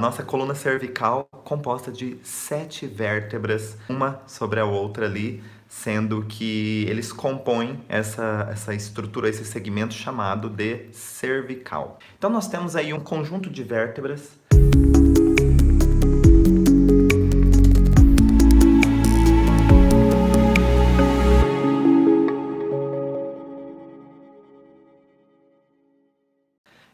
Nossa coluna cervical composta de 7 vértebras, uma sobre a outra ali, sendo que eles compõem essa estrutura, esse segmento chamado de cervical. Então nós temos aí um conjunto de vértebras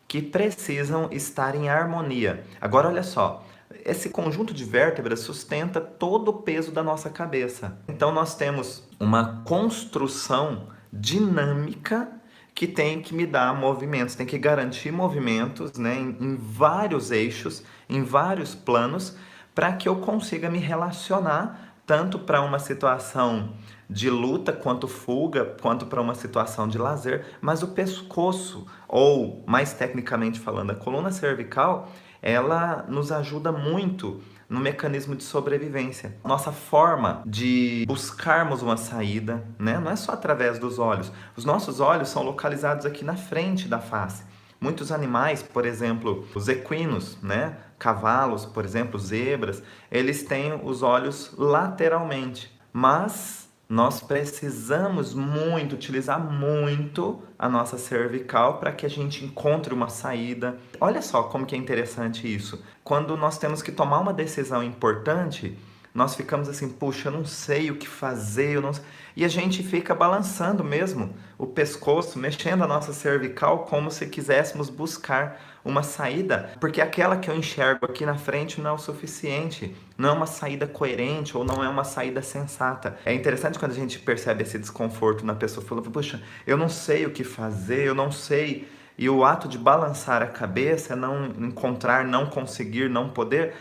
que precisam estar em harmonia. Agora olha só, esse conjunto de vértebras sustenta todo o peso da nossa cabeça. Então nós temos uma construção dinâmica que tem que me dar movimentos, tem que garantir movimentos, né, em vários eixos, em vários planos, para que eu consiga me relacionar tanto para uma situação de luta quanto fuga, quanto para uma situação de lazer, mas o pescoço, ou mais tecnicamente falando, a coluna cervical, ela nos ajuda muito no mecanismo de sobrevivência. Nossa forma de buscarmos uma saída, né, não é só através dos olhos. Os nossos olhos são localizados aqui na frente da face. Muitos animais, por exemplo, os equinos, né? Cavalos, por exemplo, zebras, eles têm os olhos lateralmente. Mas nós precisamos muito, utilizar muito a nossa cervical para que a gente encontre uma saída. Olha só como que é interessante isso. Quando nós temos que tomar uma decisão importante, nós ficamos assim, puxa, eu não sei o que fazer, eu não sei. E a gente fica balançando mesmo o pescoço, mexendo a nossa cervical como se quiséssemos buscar uma saída, porque aquela que eu enxergo aqui na frente não é o suficiente, não é uma saída coerente ou não é uma saída sensata. É interessante quando a gente percebe esse desconforto na pessoa, falando, puxa, eu não sei o que fazer, eu não sei. E o ato de balançar a cabeça, não encontrar, não conseguir, não poder,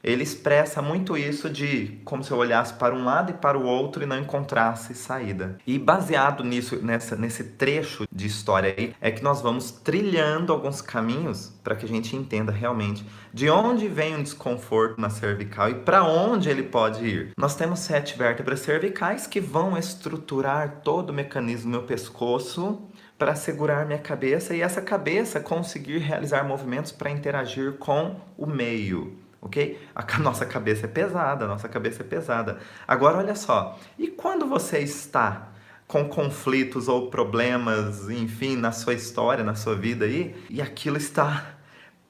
ele expressa muito isso de como se eu olhasse para um lado e para o outro e não encontrasse saída. E baseado nisso, nesse trecho de história aí, é que nós vamos trilhando alguns caminhos para que a gente entenda realmente de onde vem um desconforto na cervical e para onde ele pode ir. Nós temos 7 vértebras cervicais que vão estruturar todo o mecanismo do meu pescoço para segurar minha cabeça e essa cabeça conseguir realizar movimentos para interagir com o meio. Ok? A nossa cabeça é pesada, a nossa cabeça é pesada. Agora, olha só, e quando você está com conflitos ou problemas, enfim, na sua história, na sua vida aí, e aquilo está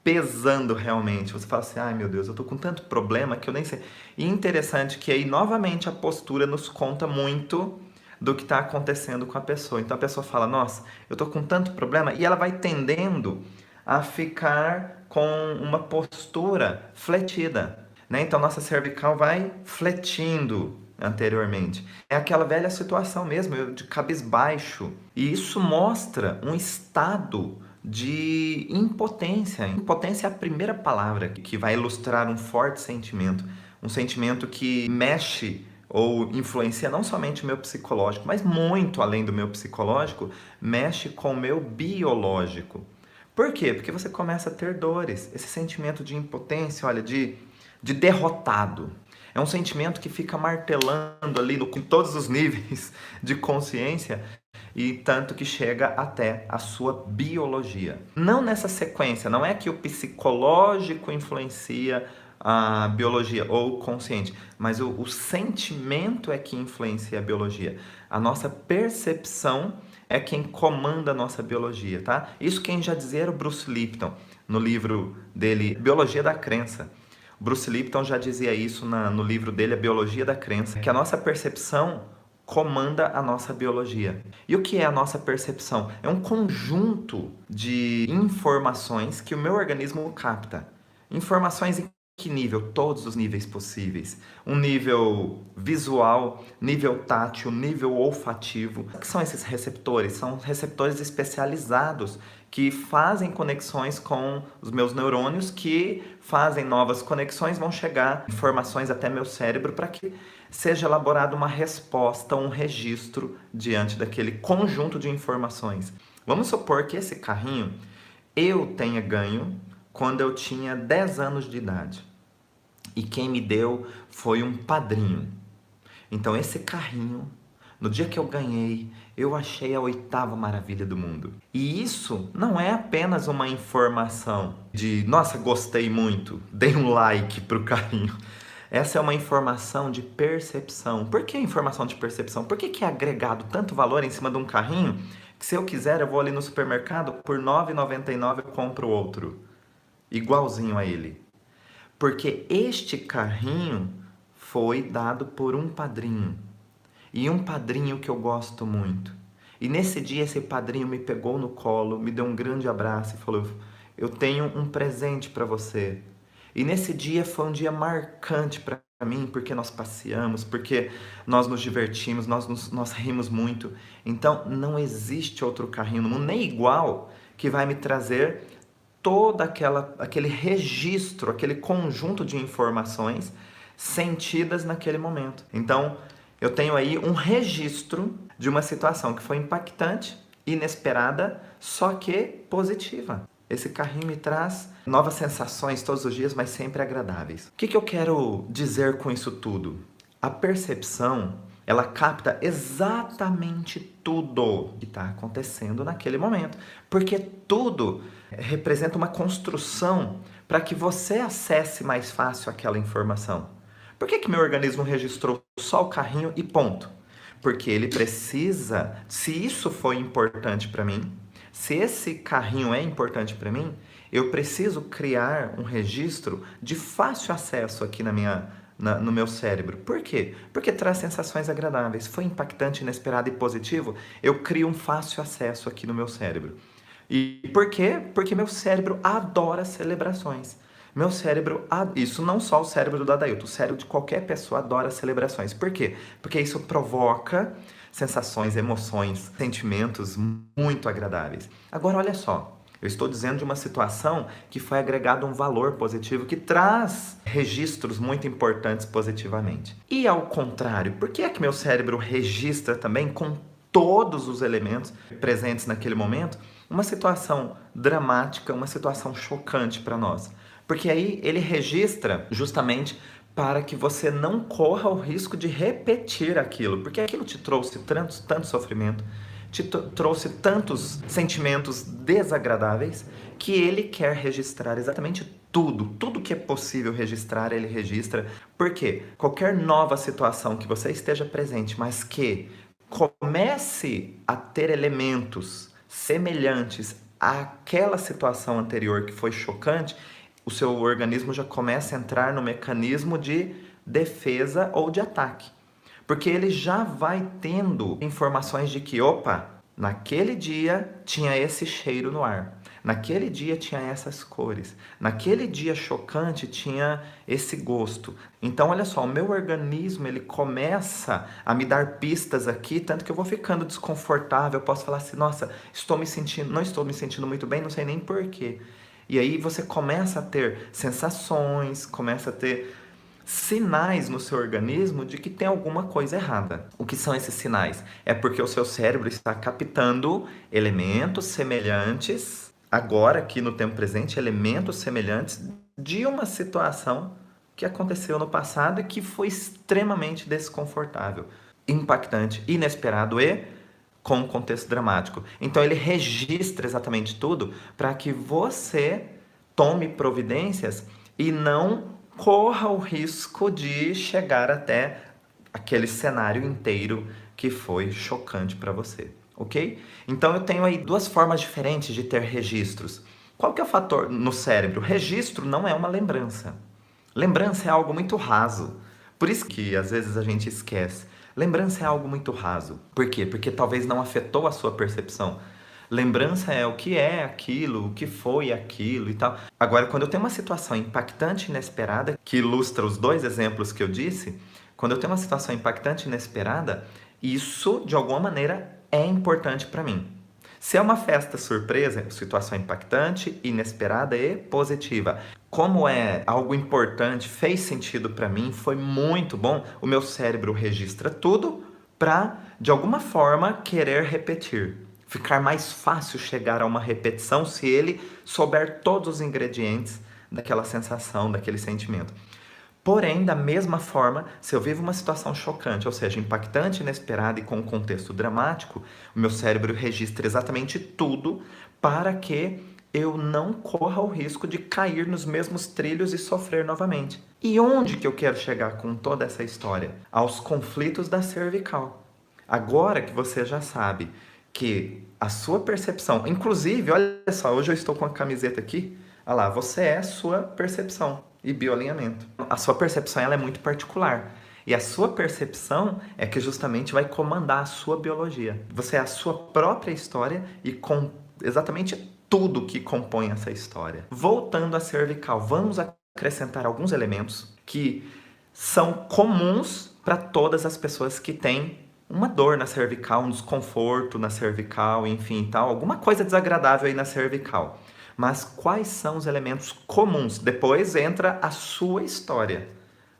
pesando realmente, você fala assim, ai meu Deus, eu tô com tanto problema que eu nem sei. E interessante que aí, novamente, a postura nos conta muito do que está acontecendo com a pessoa. Então a pessoa fala, nossa, eu tô com tanto problema, e ela vai tendendo a ficar com uma postura fletida, né? Então nossa cervical vai fletindo anteriormente. É aquela velha situação mesmo, de cabisbaixo. E isso mostra um estado de impotência. Impotência é a primeira palavra que vai ilustrar um forte sentimento. Um sentimento que mexe ou influencia não somente o meu psicológico, mas muito além do meu psicológico, mexe com o meu biológico. Por quê? Porque você começa a ter dores. Esse sentimento de impotência, olha, de derrotado. É um sentimento que fica martelando ali em todos os níveis de consciência e tanto que chega até a sua biologia. Não nessa sequência, não é que o psicológico influencia a biologia ou o consciente, mas o sentimento é que influencia a biologia. A nossa percepção é quem comanda a nossa biologia, tá? Isso quem já dizia era o Bruce Lipton, no livro dele, Biologia da Crença. O Bruce Lipton já dizia isso no livro dele, A Biologia da Crença, que a nossa percepção comanda a nossa biologia. E o que é a nossa percepção? É um conjunto de informações que o meu organismo capta. Informações em que nível? Todos os níveis possíveis. Um nível visual, nível tátil, nível olfativo. O que são esses receptores? São receptores especializados que fazem conexões com os meus neurônios, que fazem novas conexões, vão chegar informações até meu cérebro para que seja elaborada uma resposta, um registro diante daquele conjunto de informações. Vamos supor que esse carrinho eu tenha ganho quando eu tinha 10 anos de idade. E quem me deu foi um padrinho. Então esse carrinho no dia que eu ganhei, eu achei a oitava maravilha do mundo. E isso não é apenas uma informação de, nossa, gostei muito, dei um like pro carrinho. Essa é uma informação de percepção. Por que informação de percepção? Por que é agregado tanto valor em cima de um carrinho que se eu quiser eu vou ali no supermercado, por R$ 9,99 eu compro outro, igualzinho a ele? Porque este carrinho foi dado por um padrinho. E um padrinho que eu gosto muito. E nesse dia esse padrinho me pegou no colo, me deu um grande abraço e falou: eu tenho um presente para você. E nesse dia foi um dia marcante para mim, porque nós passeamos, porque nós nos divertimos, nós rimos muito. Então não existe outro carrinho no mundo, nem igual, que vai me trazer todo aquele registro, aquele conjunto de informações sentidas naquele momento. Então, eu tenho aí um registro de uma situação que foi impactante, inesperada, só que positiva. Esse carrinho me traz novas sensações todos os dias, mas sempre agradáveis. O que eu quero dizer com isso tudo? A percepção, ela capta exatamente tudo que está acontecendo naquele momento, porque tudo representa uma construção para que você acesse mais fácil aquela informação. Por que meu organismo registrou só o carrinho e ponto? Porque ele precisa, se isso foi importante para mim, se esse carrinho é importante para mim, eu preciso criar um registro de fácil acesso aqui no meu cérebro. Por quê? Porque traz sensações agradáveis. Foi impactante, inesperado e positivo, eu crio um fácil acesso aqui no meu cérebro. E por quê? Porque meu cérebro adora celebrações. Meu cérebro, isso não só o cérebro do Adailton, o cérebro de qualquer pessoa adora celebrações. Por quê? Porque isso provoca sensações, emoções, sentimentos muito agradáveis. Agora, olha só, eu estou dizendo de uma situação que foi agregado um valor positivo que traz registros muito importantes positivamente. E ao contrário, por que é que meu cérebro registra também com todos os elementos presentes naquele momento uma situação dramática, uma situação chocante para nós? Porque aí ele registra justamente para que você não corra o risco de repetir aquilo, porque aquilo te trouxe tanto sofrimento, te trouxe tantos sentimentos desagradáveis, que ele quer registrar exatamente tudo que é possível registrar, ele registra. Por quê? Qualquer nova situação que você esteja presente, mas que comece a ter elementos semelhantes àquela situação anterior que foi chocante, o seu organismo já começa a entrar no mecanismo de defesa ou de ataque. Porque ele já vai tendo informações de que, opa, naquele dia tinha esse cheiro no ar, naquele dia tinha essas cores, naquele dia chocante tinha esse gosto. Então, olha só, o meu organismo ele começa a me dar pistas aqui, tanto que eu vou ficando desconfortável, eu posso falar assim, nossa, não estou me sentindo muito bem, não sei nem porquê. E aí você começa a ter sensações, começa a ter sinais no seu organismo de que tem alguma coisa errada. O que são esses sinais? É porque o seu cérebro está captando elementos semelhantes, agora aqui no tempo presente, elementos semelhantes de uma situação que aconteceu no passado e que foi extremamente desconfortável, impactante, inesperado e com um contexto dramático. Então ele registra exatamente tudo para que você tome providências e não corra o risco de chegar até aquele cenário inteiro que foi chocante para você, ok? Então eu tenho aí duas formas diferentes de ter registros. Qual que é o fator no cérebro? Registro não é uma lembrança. Lembrança é algo muito raso. Por isso que às vezes a gente esquece. Lembrança é algo muito raso. Por quê? Porque talvez não afetou a sua percepção. Lembrança é o que é aquilo, o que foi aquilo e tal. Agora, quando eu tenho uma situação impactante e inesperada, que ilustra os dois exemplos que eu disse, quando eu tenho uma situação impactante e inesperada, isso, de alguma maneira, é importante para mim. Se é uma festa surpresa, situação impactante, inesperada e positiva. Como é algo importante, fez sentido para mim, foi muito bom, o meu cérebro registra tudo para, de alguma forma, querer repetir. Ficar mais fácil chegar a uma repetição se ele souber todos os ingredientes daquela sensação, daquele sentimento. Porém, da mesma forma, se eu vivo uma situação chocante, ou seja, impactante, inesperada e com um contexto dramático, o meu cérebro registra exatamente tudo para que eu não corra o risco de cair nos mesmos trilhos e sofrer novamente. E onde que eu quero chegar com toda essa história? Aos conflitos da cervical. Agora que você já sabe que a sua percepção, inclusive, olha só, hoje eu estou com a camiseta aqui, olha lá, você é sua percepção e bioalinhamento. A sua percepção ela é muito particular. E a sua percepção é que justamente vai comandar a sua biologia. Você é a sua própria história e com exatamente tudo que compõe essa história. Voltando à cervical, vamos acrescentar alguns elementos que são comuns para todas as pessoas que têm uma dor na cervical, um desconforto na cervical, enfim, tal, alguma coisa desagradável aí na cervical. Mas quais são os elementos comuns? Depois entra a sua história.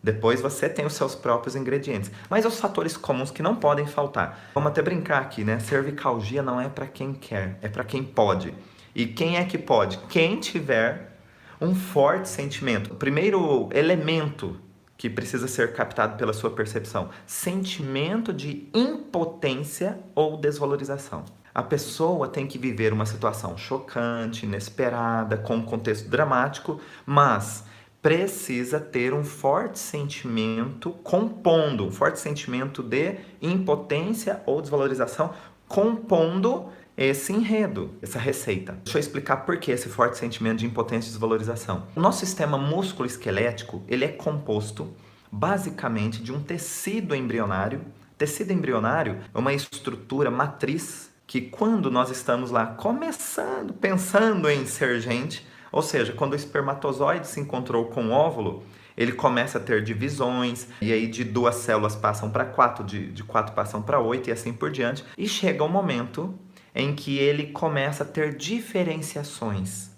Depois você tem os seus próprios ingredientes. Mas os fatores comuns que não podem faltar. Vamos até brincar aqui, né? Cervicalgia não é para quem quer, é para quem pode. E quem é que pode? Quem tiver um forte sentimento. O primeiro elemento que precisa ser captado pela sua percepção: sentimento de impotência ou desvalorização. A pessoa tem que viver uma situação chocante, inesperada, com um contexto dramático, mas precisa ter um forte sentimento compondo, um forte sentimento de impotência ou desvalorização, compondo esse enredo, essa receita. Deixa eu explicar por que esse forte sentimento de impotência e desvalorização. O nosso sistema músculo-esquelético, ele é composto basicamente de um tecido embrionário. Tecido embrionário é uma estrutura matriz que quando nós estamos lá começando, pensando em ser gente, ou seja, quando o espermatozoide se encontrou com o óvulo, ele começa a ter divisões, e aí de 2 células passam para 4, de 4 passam para 8 e assim por diante, e chega um momento em que ele começa a ter diferenciações,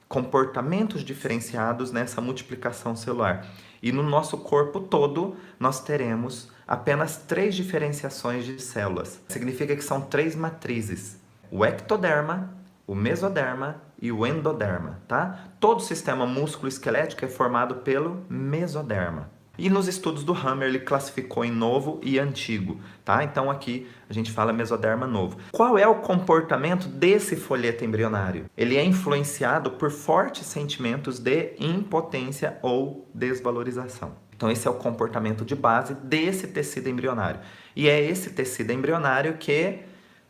comportamentos diferenciados nessa multiplicação celular. E no nosso corpo todo, nós teremos apenas 3 diferenciações de células. Significa que são 3 matrizes: o ectoderma, o mesoderma e o endoderma, tá? Todo o sistema músculo-esquelético é formado pelo mesoderma. E nos estudos do Hammer ele classificou em novo e antigo, tá? Então aqui a gente fala mesoderma novo. Qual é o comportamento desse folheto embrionário? Ele é influenciado por fortes sentimentos de impotência ou desvalorização. Então esse é o comportamento de base desse tecido embrionário. E é esse tecido embrionário que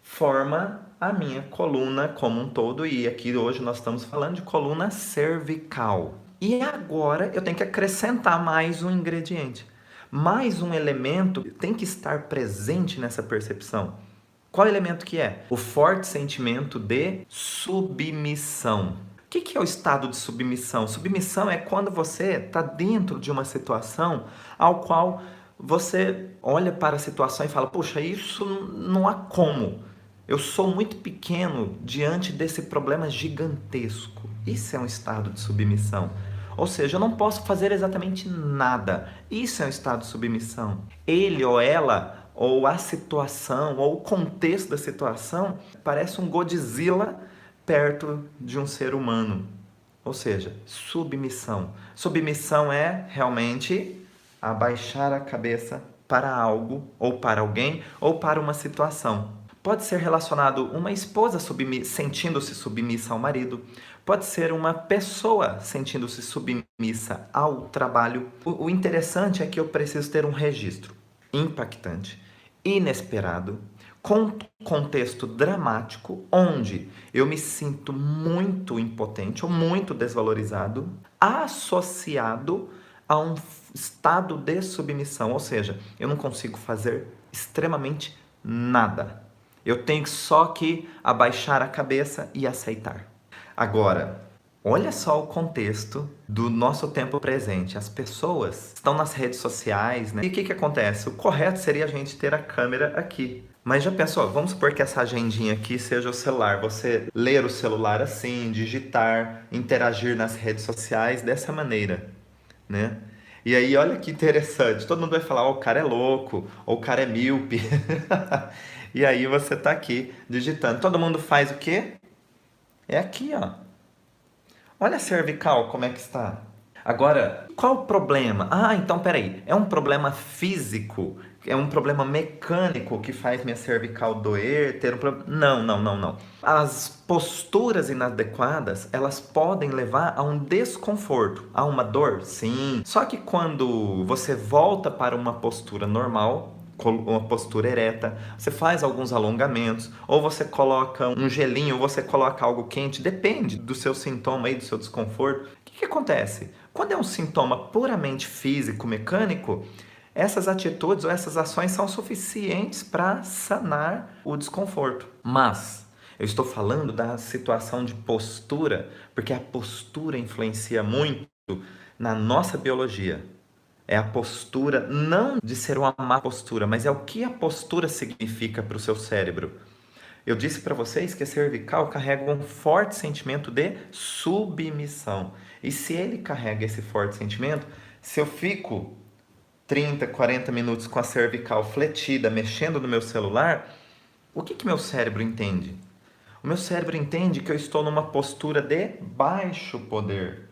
forma a minha coluna como um todo, e aqui hoje nós estamos falando de coluna cervical. E agora eu tenho que acrescentar mais um ingrediente. Mais um elemento tem que estar presente nessa percepção. Qual elemento que é? O forte sentimento de submissão. O que é o estado de submissão? Submissão é quando você está dentro de uma situação ao qual você olha para a situação e fala: puxa, isso não há como. Eu sou muito pequeno diante desse problema gigantesco. Isso é um estado de submissão. Ou seja, eu não posso fazer exatamente nada. Isso é um estado de submissão. Ele ou ela, ou a situação, ou o contexto da situação, parece um Godzilla perto de um ser humano. Ou seja, submissão. Submissão é realmente abaixar a cabeça para algo, ou para alguém, ou para uma situação. Pode ser relacionado uma esposa sentindo-se submissa ao marido. Pode ser uma pessoa sentindo-se submissa ao trabalho. O interessante é que eu preciso ter um registro impactante, inesperado, com contexto dramático, onde eu me sinto muito impotente ou muito desvalorizado, associado a um estado de submissão. Ou seja, eu não consigo fazer extremamente nada. Eu tenho só que abaixar a cabeça e aceitar. Agora, olha só o contexto do nosso tempo presente. As pessoas estão nas redes sociais, né? E o que acontece? O correto seria a gente ter a câmera aqui. Mas já pensou, vamos supor que essa agendinha aqui seja o celular. Você ler o celular assim, digitar, interagir nas redes sociais dessa maneira, né? E aí, olha que interessante. Todo mundo vai falar: oh, o cara é louco, ou o cara é míope. E aí você tá aqui digitando. Todo mundo faz o quê? É aqui, ó. Olha a cervical como é que está. Agora, qual o problema? Ah, então peraí, é um problema físico? É um problema mecânico que faz minha cervical doer, ter um problema? Não, não, não, não. As posturas inadequadas, elas podem levar a um desconforto, a uma dor, sim. Só que quando você volta para uma postura normal, uma postura ereta, você faz alguns alongamentos, ou você coloca um gelinho, ou você coloca algo quente, depende do seu sintoma aí, do seu desconforto. O que acontece? Quando é um sintoma puramente físico, mecânico, essas atitudes ou essas ações são suficientes para sanar o desconforto. Mas eu estou falando da situação de postura, porque a postura influencia muito na nossa biologia. É a postura, não de ser uma má postura, mas é o que a postura significa para o seu cérebro. Eu disse para vocês que a cervical carrega um forte sentimento de submissão. E se ele carrega esse forte sentimento, se eu fico 30, 40 minutos com a cervical fletida, mexendo no meu celular, o que meu cérebro entende? O meu cérebro entende que eu estou numa postura de baixo poder.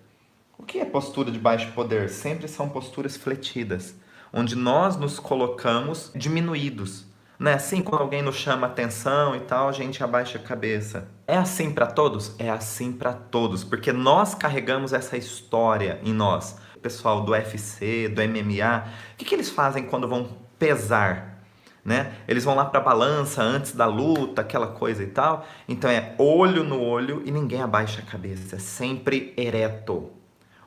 O que é postura de baixo poder? Sempre são posturas fletidas, onde nós nos colocamos diminuídos. Não é assim quando alguém nos chama atenção e tal, a gente abaixa a cabeça. É assim para todos? É assim para todos, porque nós carregamos essa história em nós. O pessoal do UFC, do MMA, o que eles fazem quando vão pesar? Né? Eles vão lá para a balança antes da luta, aquela coisa e tal. Então é olho no olho e ninguém abaixa a cabeça, é sempre ereto.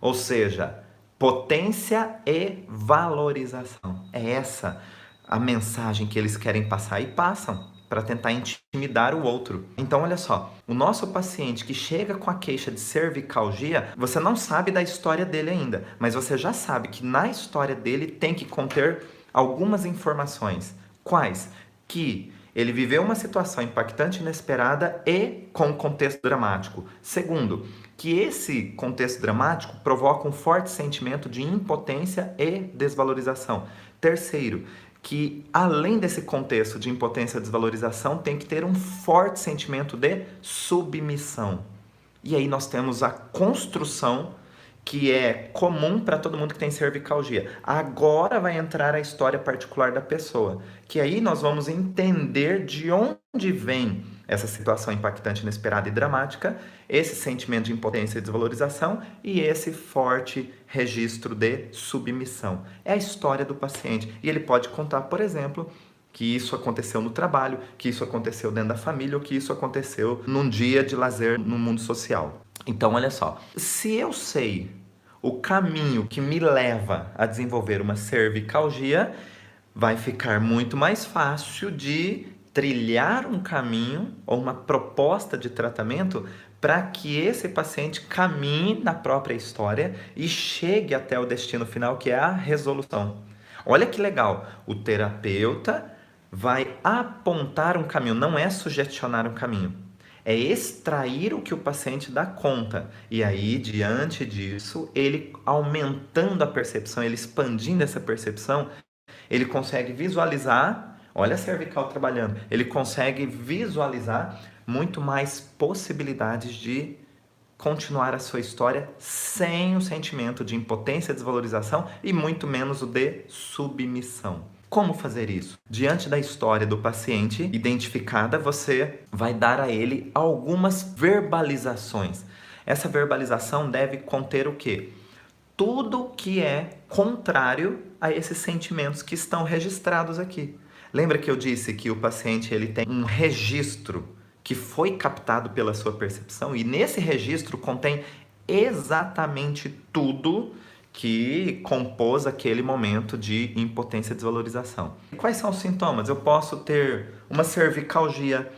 Ou seja, potência e valorização. É essa a mensagem que eles querem passar e passam para tentar intimidar o outro. Então, olha só, o nosso paciente que chega com a queixa de cervicalgia, você não sabe da história dele ainda, mas você já sabe que na história dele tem que conter algumas informações. Quais? Que ele viveu uma situação impactante, inesperada e com contexto dramático. Segundo, que esse contexto dramático provoca um forte sentimento de impotência e desvalorização. Terceiro, que além desse contexto de impotência e desvalorização, tem que ter um forte sentimento de submissão. E aí nós temos a construção que é comum para todo mundo que tem cervicalgia. Agora vai entrar a história particular da pessoa, que aí nós vamos entender de onde vem essa situação impactante, inesperada e dramática, esse sentimento de impotência e desvalorização e esse forte registro de submissão. É a história do paciente. E ele pode contar, por exemplo, que isso aconteceu no trabalho, que isso aconteceu dentro da família ou que isso aconteceu num dia de lazer no mundo social. Então, olha só, se eu sei o caminho que me leva a desenvolver uma cervicalgia, vai ficar muito mais fácil de trilhar um caminho ou uma proposta de tratamento para que esse paciente caminhe na própria história e chegue até o destino final, que é a resolução. Olha que legal, o terapeuta vai apontar um caminho, não é sugestionar um caminho. É extrair o que o paciente dá conta. E aí, diante disso, ele aumentando a percepção, ele expandindo essa percepção, ele consegue visualizar, olha a cervical trabalhando, ele consegue visualizar muito mais possibilidades de continuar a sua história sem o sentimento de impotência, desvalorização e muito menos o de submissão. Como fazer isso? Diante da história do paciente identificada, você vai dar a ele algumas verbalizações. Essa verbalização deve conter o quê? Tudo que é contrário a esses sentimentos que estão registrados aqui. Lembra que eu disse que o paciente ele tem um registro que foi captado pela sua percepção e nesse registro contém exatamente tudo que compôs aquele momento de impotência e desvalorização. E quais são os sintomas? Eu posso ter uma cervicalgia,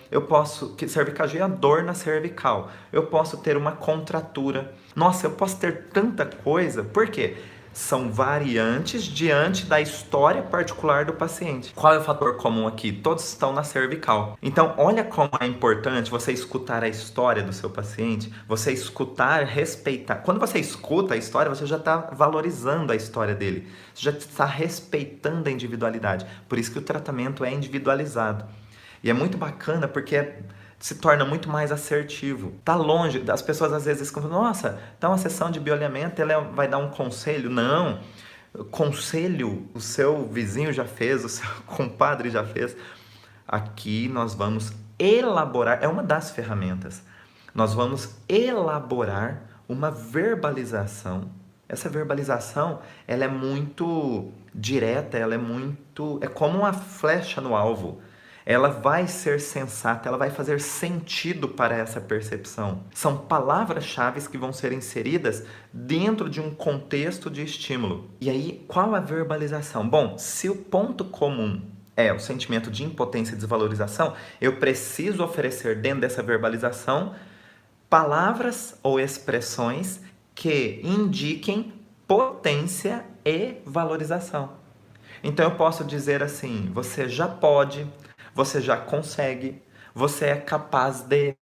cervicalgia é a dor na cervical, eu posso ter uma contratura. Nossa, eu posso ter tanta coisa, por quê? São variantes diante da história particular do paciente. Qual é o fator comum aqui? Todos estão na cervical. Então, olha como é importante você escutar a história do seu paciente, você escutar, respeitar. Quando você escuta a história, você já está valorizando a história dele, você já está respeitando a individualidade. Por isso que o tratamento é individualizado. E é muito bacana porque se torna muito mais assertivo. Tá longe, as pessoas às vezes ficam falando, nossa, então a sessão de bioalinhamento ela vai dar um conselho. Não, conselho o seu vizinho já fez, o seu compadre já fez. Aqui nós vamos elaborar, é uma das ferramentas, nós vamos elaborar uma verbalização. Essa verbalização, ela é muito direta, é como uma flecha no alvo. Ela vai ser sensata, ela vai fazer sentido para essa percepção. São palavras-chave que vão ser inseridas dentro de um contexto de estímulo. E aí, qual a verbalização? Bom, se o ponto comum é o sentimento de impotência e desvalorização, eu preciso oferecer dentro dessa verbalização palavras ou expressões que indiquem potência e valorização. Então eu posso dizer assim, você já pode, você já consegue, você é capaz de,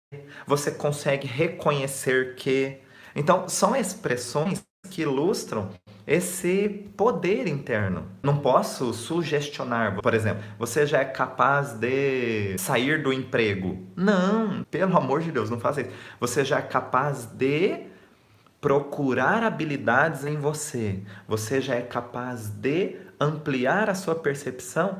você consegue reconhecer que. Então são expressões que ilustram esse poder interno. Não posso sugestionar, por exemplo, você já é capaz de sair do emprego. Não, pelo amor de Deus, não faça isso. Você já é capaz de procurar habilidades em você. Você já é capaz de ampliar a sua percepção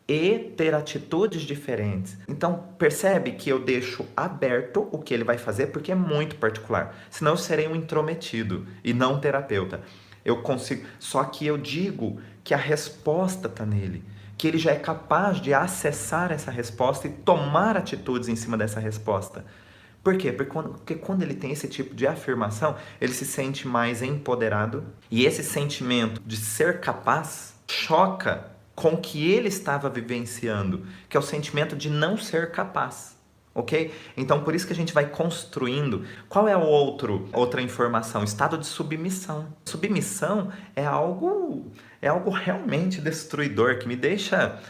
e ter atitudes diferentes. Então, percebe que eu deixo aberto o que ele vai fazer, porque é muito particular. Senão eu serei um intrometido e não um terapeuta. Eu consigo, só que eu digo que a resposta está nele, que ele já é capaz de acessar essa resposta e tomar atitudes em cima dessa resposta. Por quê? Porque quando ele tem esse tipo de afirmação, ele se sente mais empoderado e esse sentimento de ser capaz choca com o que ele estava vivenciando, que é o sentimento de não ser capaz, ok? Então, por isso que a gente vai construindo. Qual é outra informação? Estado de submissão. Submissão é algo realmente destruidor, que me deixa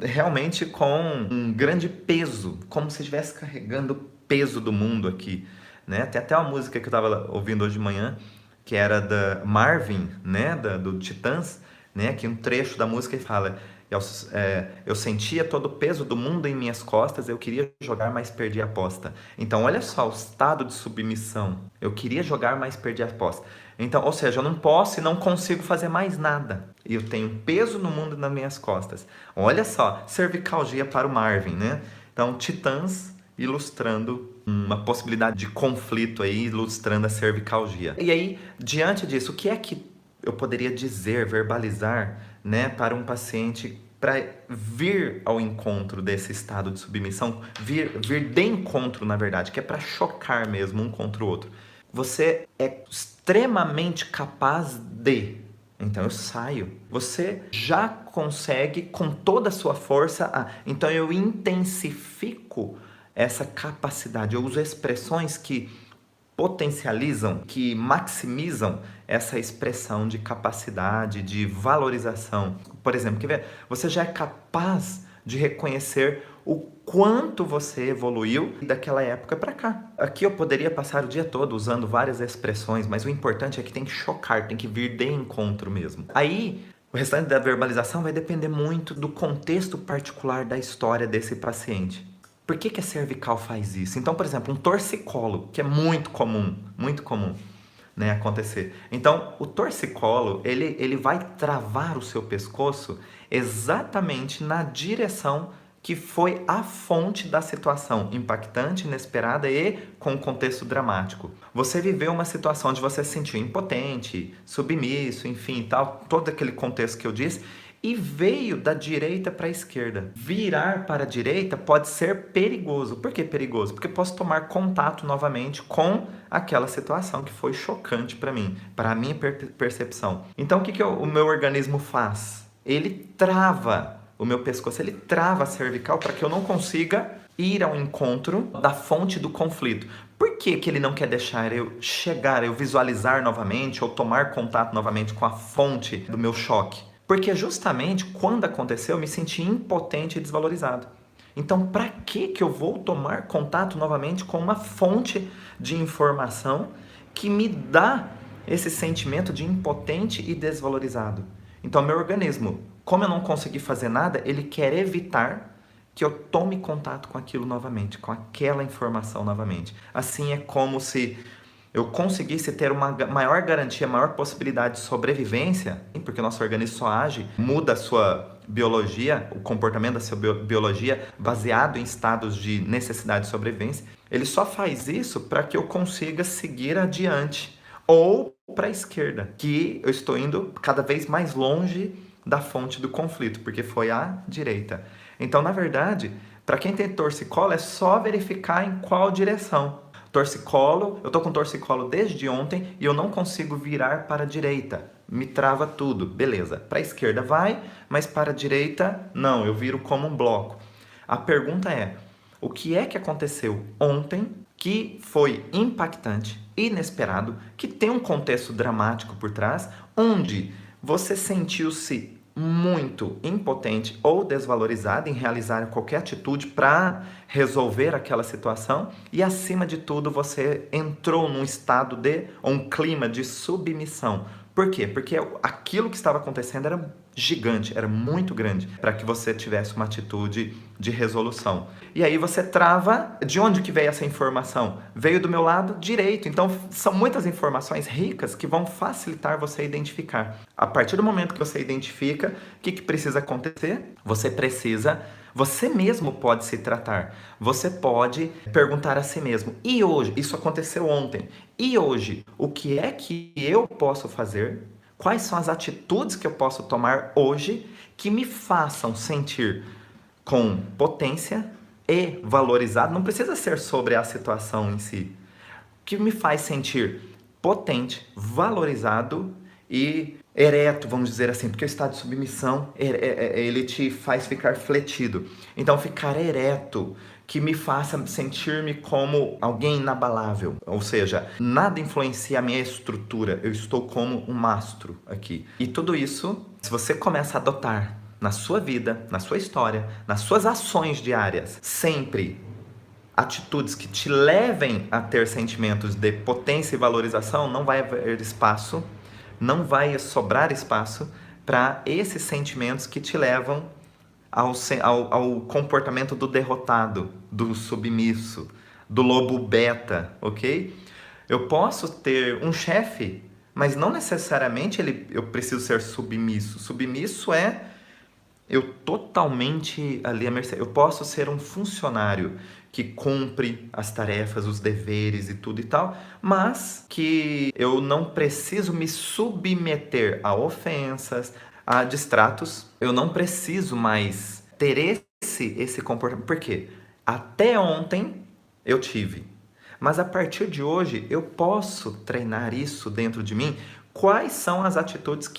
realmente com um grande peso, como se estivesse carregando o peso do mundo aqui, né? Tem até uma música que eu estava ouvindo hoje de manhã, que era da Marvin, né? Do Titãs, né? Que um trecho da música fala: eu sentia todo o peso do mundo em minhas costas, eu queria jogar, mas perdi a aposta. Então, olha só o estado de submissão. Eu queria jogar, mas perdi a aposta. Então, ou seja, eu não posso e não consigo fazer mais nada. Eu tenho peso no mundo nas minhas costas. Olha só, cervicalgia para o Marvin, né? Então, Titãs ilustrando uma possibilidade de conflito aí, ilustrando a cervicalgia. E aí, diante disso, o que é que eu poderia dizer, verbalizar, né, para um paciente para vir ao encontro desse estado de submissão, vir de encontro, na verdade, que é para chocar mesmo um contra o outro. Você é extremamente capaz de. Então eu saio. Você já consegue com toda a sua força. Então eu intensifico essa capacidade. Eu uso expressões que potencializam, que maximizam essa expressão de capacidade, de valorização. Por exemplo, quer ver? Você já é capaz de reconhecer o quanto você evoluiu daquela época para cá. Aqui eu poderia passar o dia todo usando várias expressões, mas o importante é que tem que chocar, tem que vir de encontro mesmo. Aí, o restante da verbalização vai depender muito do contexto particular da história desse paciente. Por que a cervical faz isso? Então, por exemplo, um torcicolo, que é muito comum, né, acontecer. Então, o torcicolo, ele vai travar o seu pescoço exatamente na direção que foi a fonte da situação impactante, inesperada e com um contexto dramático. Você viveu uma situação onde você se sentiu impotente, submisso, enfim, tal, todo aquele contexto que eu disse, e veio da direita para a esquerda. Virar para a direita pode ser perigoso. Por que perigoso? Porque posso tomar contato novamente com aquela situação que foi chocante para mim, para a minha percepção. Então, o que o meu organismo faz? Ele trava o meu pescoço, ele trava a cervical para que eu não consiga ir ao encontro da fonte do conflito. Por que ele não quer deixar eu chegar, eu visualizar novamente ou tomar contato novamente com a fonte do meu choque? Porque justamente quando aconteceu eu me senti impotente e desvalorizado. Então, para que eu vou tomar contato novamente com uma fonte de informação que me dá esse sentimento de impotente e desvalorizado? Então, meu organismo, como eu não consegui fazer nada, ele quer evitar que eu tome contato com aquilo novamente, com aquela informação novamente. Assim é como se eu conseguisse ter uma maior garantia, maior possibilidade de sobrevivência, porque o nosso organismo só age, muda a sua biologia, o comportamento da sua biologia baseado em estados de necessidade de sobrevivência. Ele só faz isso para que eu consiga seguir adiante ou para a esquerda, que eu estou indo cada vez mais longe da fonte do conflito, porque foi à direita. Então, na verdade, para quem tem torcicolo, é só verificar em qual direção. Torcicolo, eu tô com torcicolo desde ontem e eu não consigo virar para a direita. Me trava tudo. Beleza. Para a esquerda vai, mas para a direita não, eu viro como um bloco. A pergunta é: o que é que aconteceu ontem que foi impactante, inesperado, que tem um contexto dramático por trás, onde você sentiu-se muito impotente ou desvalorizado em realizar qualquer atitude para resolver aquela situação e, acima de tudo, você entrou num estado ou um clima de submissão. Por quê? Porque aquilo que estava acontecendo era gigante, era muito grande para que você tivesse uma atitude de resolução. E aí você trava. De onde que veio essa informação? Veio do meu lado direito. Então são muitas informações ricas que vão facilitar você identificar. A partir do momento que você identifica, o que precisa acontecer? Você mesmo pode se tratar. Você pode perguntar a si mesmo: e hoje? Isso aconteceu ontem. E hoje? O que é que eu posso fazer? Quais são as atitudes que eu posso tomar hoje que me façam sentir com potência e valorizado? Não precisa ser sobre a situação em si. Que me faz sentir potente, valorizado e ereto, vamos dizer assim, porque o estado de submissão, ele te faz ficar fletido. Então, ficar ereto, que me faça sentir-me como alguém inabalável. Ou seja, nada influencia a minha estrutura, eu estou como um mastro aqui. E tudo isso, se você começa a adotar na sua vida, na sua história, nas suas ações diárias, sempre atitudes que te levem a ter sentimentos de potência e valorização, não vai haver espaço, não vai sobrar espaço para esses sentimentos que te levam ao comportamento do derrotado, do submisso, do lobo beta, ok? Eu posso ter um chefe, mas não necessariamente eu preciso ser submisso. Submisso é eu totalmente ali à mercê. Eu posso ser um funcionário que cumpre as tarefas, os deveres e tudo e tal, mas que eu não preciso me submeter a ofensas, a distratos. Eu não preciso mais ter esse comportamento. Por quê? Até ontem eu tive. Mas a partir de hoje eu posso treinar isso dentro de mim. Quais são as atitudes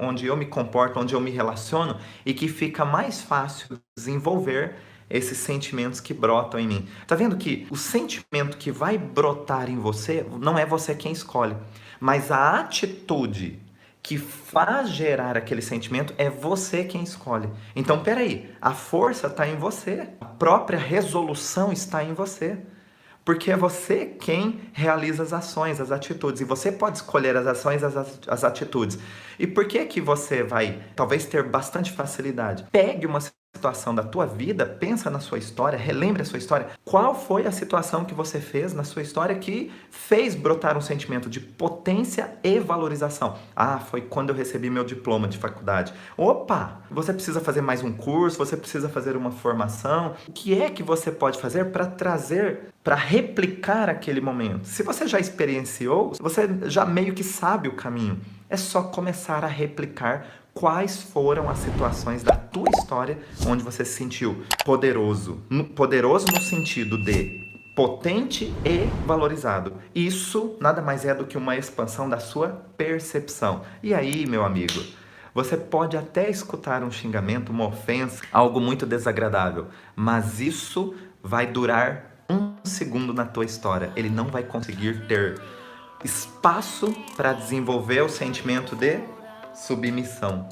onde eu me comporto, onde eu me relaciono e que fica mais fácil desenvolver esses sentimentos que brotam em mim. Tá vendo que o sentimento que vai brotar em você não é você quem escolhe, mas a atitude que faz gerar aquele sentimento é você quem escolhe. Então, peraí, a força está em você, a própria resolução está em você. Porque é você quem realiza as ações, as atitudes. E você pode escolher as ações, as atitudes. E por que que você vai, talvez, ter bastante facilidade? Pegue uma situação da tua vida, pensa na sua história, relembre a sua história. Qual foi a situação que você fez na sua história que fez brotar um sentimento de potência e valorização? Ah, foi quando eu recebi meu diploma de faculdade. Opa! Você precisa fazer mais um curso, você precisa fazer uma formação. O que é que você pode fazer para para replicar aquele momento? Se você já experienciou, você já meio que sabe o caminho. É só começar a replicar quais foram as situações da tua história onde você se sentiu poderoso. Poderoso no sentido de potente e valorizado. Isso nada mais é do que uma expansão da sua percepção. E aí, meu amigo, você pode até escutar um xingamento, uma ofensa, algo muito desagradável, mas isso vai durar 1 segundo na tua história. Ele não vai conseguir ter espaço para desenvolver o sentimento de submissão.